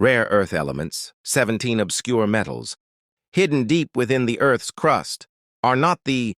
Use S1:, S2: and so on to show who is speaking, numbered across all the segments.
S1: rare earth elements, 17 obscure metals, hidden deep within the Earth's crust, are not the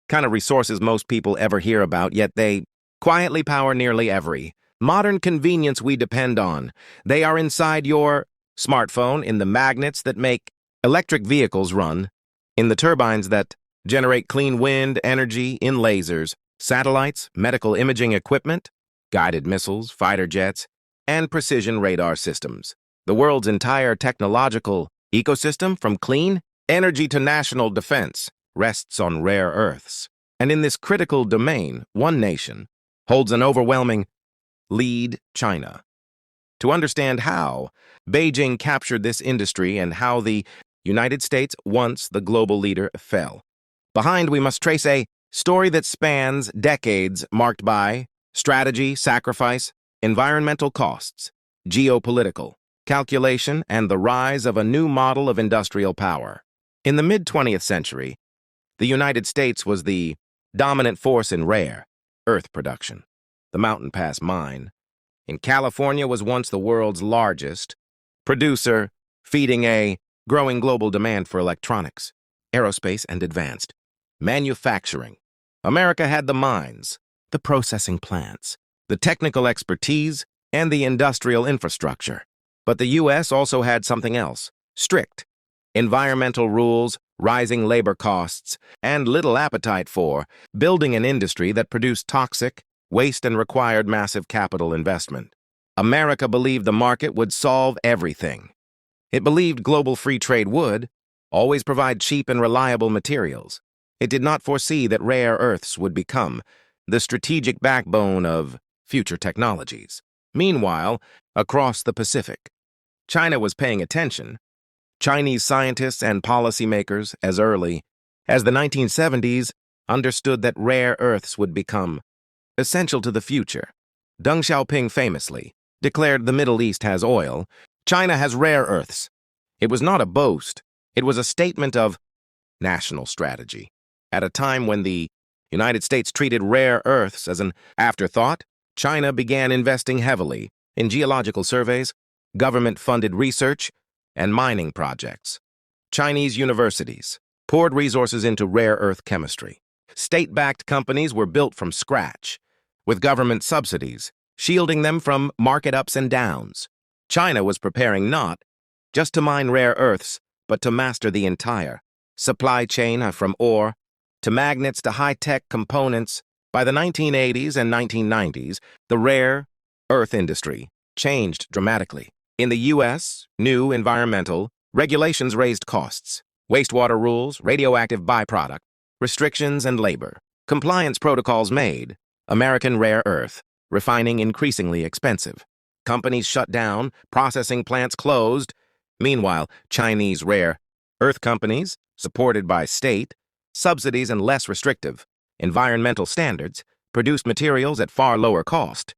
S1: kind of resources most people ever hear about, yet they quietly power nearly every modern convenience we depend on. They are inside your smartphone, in the magnets that make electric vehicles run, in the turbines that generate clean wind energy, in lasers, satellites, medical imaging equipment, guided missiles, fighter jets, and precision radar systems. The world's entire technological ecosystem, from clean energy to national defense, rests on rare earths. And in this critical domain, one nation holds an overwhelming lead: China. To understand how Beijing captured this industry and how the United States, once the global leader, fell behind, we must trace a story that spans decades, marked by strategy, sacrifice, environmental costs, geopolitical calculation, and the rise of a new model of industrial power. In the mid-20th century, the United States was the dominant force in rare earth production. The Mountain Pass mine in California was once the world's largest producer, feeding a growing global demand for electronics, aerospace, and advanced manufacturing. America had the mines, the processing plants, the technical expertise, and the industrial infrastructure. But the U.S. also had something else: strict environmental rules, rising labor costs, and little appetite for building an industry that produced toxic waste and required massive capital investment. America believed the market would solve everything. It believed global free trade would always provide cheap and reliable materials. It did not foresee that rare earths would become the strategic backbone of future technologies. Meanwhile, across the Pacific, China was paying attention. Chinese scientists and policymakers, as early as the 1970s, understood that rare earths would become essential to the future. Deng Xiaoping famously declared, "The Middle East has oil, China has rare earths." It was not a boast, it was a statement of national strategy. At a time when the United States treated rare earths as an afterthought, China began investing heavily in geological surveys, government-funded research, and mining projects. Chinese universities poured resources into rare earth chemistry. State-backed companies were built from scratch, with government subsidies shielding them from market ups and downs. China was preparing not just to mine rare earths, but to master the entire supply chain, from ore to magnets to high-tech components. By the 1980s and 1990s, the rare earth industry changed dramatically. In the U.S., new environmental regulations raised costs: wastewater rules, radioactive byproduct restrictions, and labor compliance protocols made American rare earth refining increasingly expensive. Companies shut down, processing plants closed. Meanwhile, Chinese rare earth companies, supported by state subsidies and less restrictive environmental standards, produced materials at far lower cost.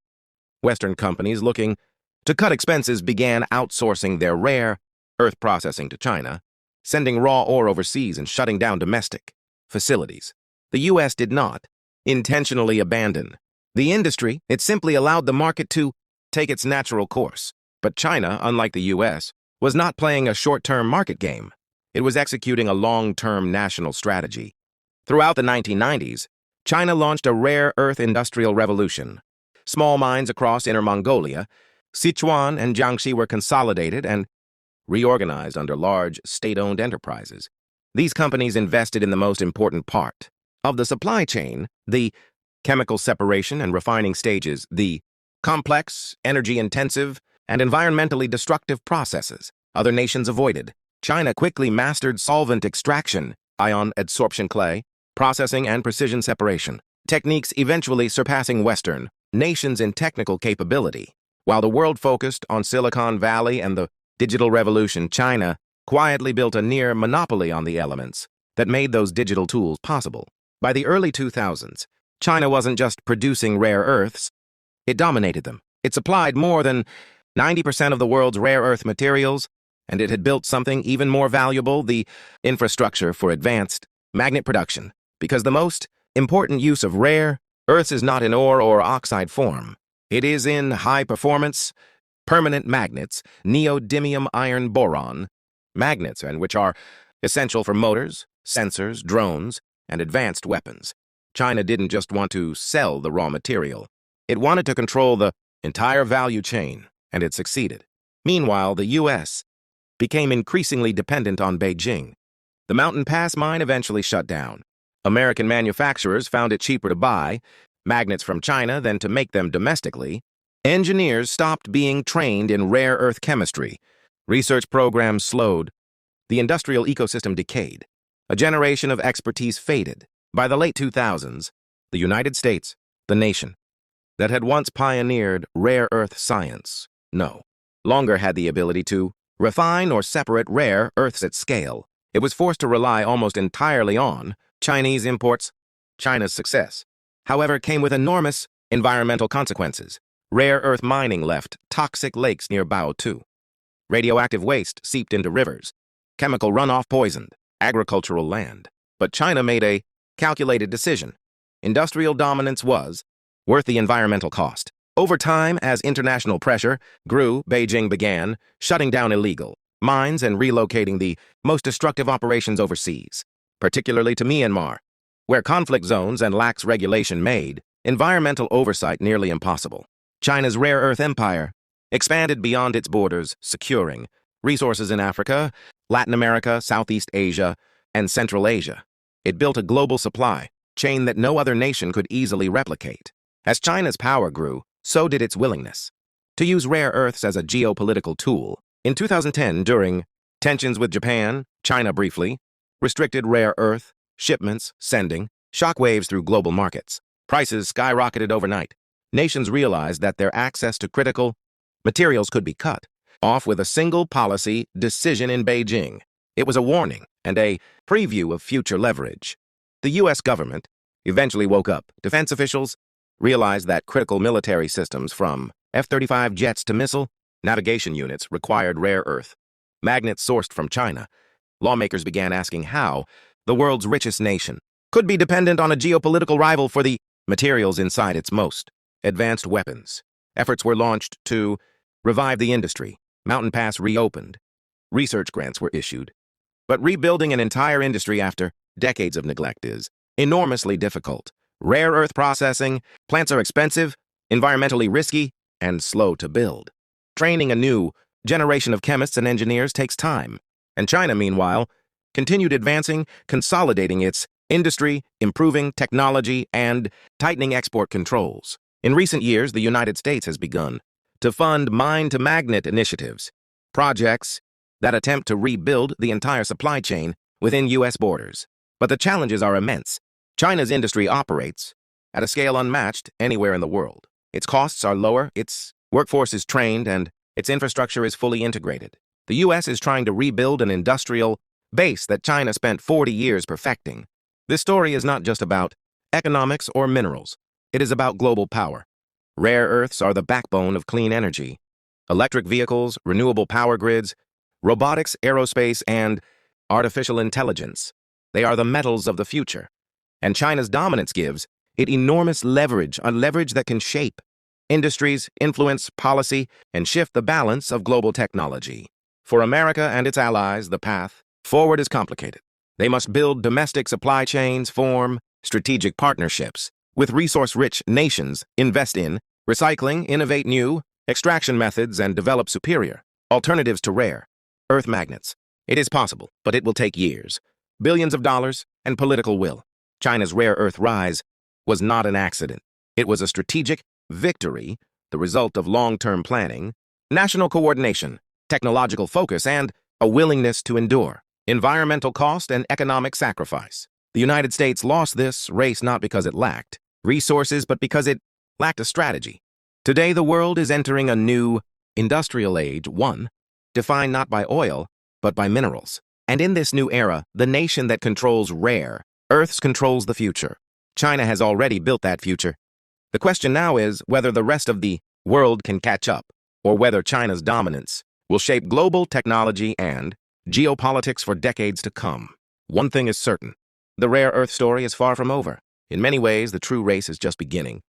S1: Western companies, looking to cut expenses, began outsourcing their rare earth processing to China, sending raw ore overseas and shutting down domestic facilities. The U.S. did not intentionally abandon the industry. It simply allowed the market to take its natural course. But China, unlike the U.S., was not playing a short-term market game. It was executing a long-term national strategy. Throughout the 1990s, China launched a rare earth industrial revolution. Small mines across Inner Mongolia, Sichuan, and Jiangxi were consolidated and reorganized under large state-owned enterprises. These companies invested in the most important part of the supply chain: the chemical separation and refining stages, the complex, energy-intensive, and environmentally destructive processes other nations avoided. China quickly mastered solvent extraction, ion adsorption, clay processing, and precision separation techniques, eventually surpassing Western nations in technical capability. While the world focused on Silicon Valley and the digital revolution, China quietly built a near monopoly on the elements that made those digital tools possible. By the early 2000s, China wasn't just producing rare earths, it dominated them. It supplied more than 90% of the world's rare earth materials, and it had built something even more valuable: the infrastructure for advanced magnet production. Because the most important use of rare earths is not in ore or oxide form. It is in high-performance permanent magnets, neodymium iron boron, magnets, and which are essential for motors, sensors, drones, and advanced weapons. China didn't just want to sell the raw material. It wanted to control the entire value chain, and it succeeded. Meanwhile, the U.S. became increasingly dependent on Beijing. The Mountain Pass mine eventually shut down. American manufacturers found it cheaper to buy magnets from China than to make them domestically. Engineers stopped being trained in rare earth chemistry. Research programs slowed. The industrial ecosystem decayed. A generation of expertise faded. By the late 2000s, the United States, the nation that had once pioneered rare earth science, no longer had the ability to refine or separate rare earths at scale. It was forced to rely almost entirely on Chinese imports. China's success, however, came with enormous environmental consequences. Rare earth mining left toxic lakes near Baotou. Radioactive waste seeped into rivers. Chemical runoff poisoned agricultural land. But China made a calculated decision. Industrial dominance was worth the environmental cost. Over time, as international pressure grew, Beijing began shutting down illegal mines and relocating the most destructive operations overseas, particularly to Myanmar, where conflict zones and lax regulation made environmental oversight nearly impossible. China's rare earth empire expanded beyond its borders, securing resources in Africa, Latin America, Southeast Asia, and Central Asia. It built a global supply chain that no other nation could easily replicate. As China's power grew, so did its willingness to use rare earths as a geopolitical tool. In 2010, during tensions with Japan, China briefly restricted rare earth shipments, sending shockwaves through global markets. Prices skyrocketed overnight. Nations realized that their access to critical materials could be cut off with a single policy decision in Beijing. It was a warning and a preview of future leverage. The U.S. government eventually woke up. Defense officials realized that critical military systems, from F-35 jets to missile navigation units, required rare earth magnets sourced from China. Lawmakers began asking how the world's richest nation could be dependent on a geopolitical rival for the materials inside its most advanced weapons. Efforts were launched to revive the industry. Mountain Pass reopened. Research grants were issued. But rebuilding an entire industry after decades of neglect is enormously difficult. Rare earth processing plants are expensive, environmentally risky, and slow to build. Training a new generation of chemists and engineers takes time. And China, meanwhile, continued advancing, consolidating its industry, improving technology, and tightening export controls. In recent years, the United States has begun to fund mine-to-magnet initiatives, projects that attempt to rebuild the entire supply chain within U.S. borders. But the challenges are immense. China's industry operates at a scale unmatched anywhere in the world. Its costs are lower, its workforce is trained, and its infrastructure is fully integrated. The U.S. is trying to rebuild an industrial base that China spent 40 years perfecting. This story is not just about economics or minerals. It is about global power. Rare earths are the backbone of clean energy. Electric vehicles, renewable power grids, robotics, aerospace, and artificial intelligence. They are the metals of the future. And China's dominance gives it enormous leverage, a leverage that can shape industries, influence policy, and shift the balance of global technology. For America and its allies, the path forward is complicated. They must build domestic supply chains, form strategic partnerships with resource-rich nations, invest in recycling, innovate new extraction methods, and develop superior alternatives to rare earth magnets. It is possible, but it will take years, billions of dollars, and political will. China's rare earth rise was not an accident. It was a strategic victory, the result of long-term planning, national coordination, technological focus, and a willingness to endure environmental cost and economic sacrifice. The United States lost this race not because it lacked resources, but because it lacked a strategy. Today, the world is entering a new industrial age, one defined not by oil, but by minerals. And in this new era, the nation that controls rare earths controls the future. China has already built that future. The question now is whether the rest of the world can catch up, or whether China's dominance will shape global technology and geopolitics for decades to come. One thing is certain. The rare earth story is far from over. In many ways, the true race is just beginning.